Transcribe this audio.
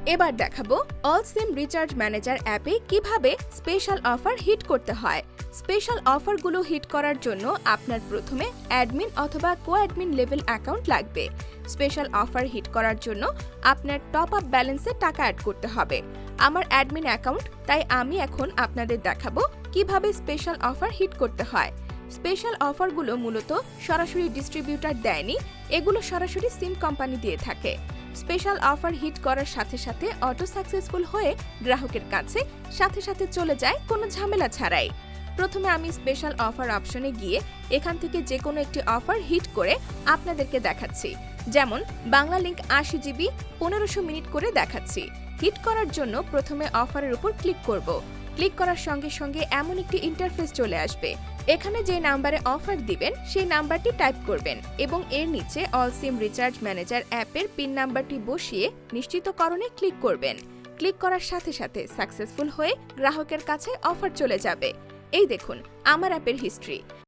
এবার দেখাবো অল সিম recharge manager অ্যাপে কিভাবে স্পেশাল অফার হিট করতে হয়। স্পেশাল অফারগুলো হিট করার জন্য আপনার প্রথমে অ্যাডমিন অথবা কো-অ্যাডমিন লেভেল অ্যাকাউন্ট লাগবে। স্পেশাল অফার হিট করার জন্য আপনার টপ আপ ব্যালেন্সে টাকা অ্যাড করতে হবে। আমার অ্যাডমিন অ্যাকাউন্ট, তাই আমি এখন আপনাদের দেখাবো কিভাবে স্পেশাল অফার হিট করতে হয়। স্পেশাল অফারগুলো মূলত সরাসরি ডিস্ট্রিবিউটর দেয়নি, এগুলো সরাসরি সিম কোম্পানি দিয়ে থাকে। স্পেশাল অফার হিট করার সাথে সাথে অটো সাকসেসফুল হয়ে গ্রাহকের কাছে সাথে সাথে চলে যায় কোনো ঝামেলা ছাড়াই। প্রথমে আমি স্পেশাল অফার অপশনে গিয়ে এখান থেকে যে কোনো একটি অফার হিট করে আপনাদেরকে দেখাচ্ছি। যেমন বাংলা লিংক ৮০ জিবি ১৫০০ মিনিট করে দেখাচ্ছি। হিট করার জন্য প্রথমে অফারের উপর ক্লিক করব। ক্লিক করার সঙ্গে সঙ্গে এমন একটি ইন্টারফেস চলে আসবে। এখানে যে নাম্বারে অফার দিবেন সেই নাম্বারটি টাইপ করবেন এবং এর নিচে অল সিম রিচার্জ ম্যানেজার অ্যাপের পিন নাম্বারটি বসিয়ে নিশ্চিতকরণে ক্লিক করবেন। ক্লিক করার সাথে সাথে সাকসেসফুল হয়ে গ্রাহকের কাছে অফার চলে যাবে। এই দেখুন আমার অ্যাপের হিস্ট্রি।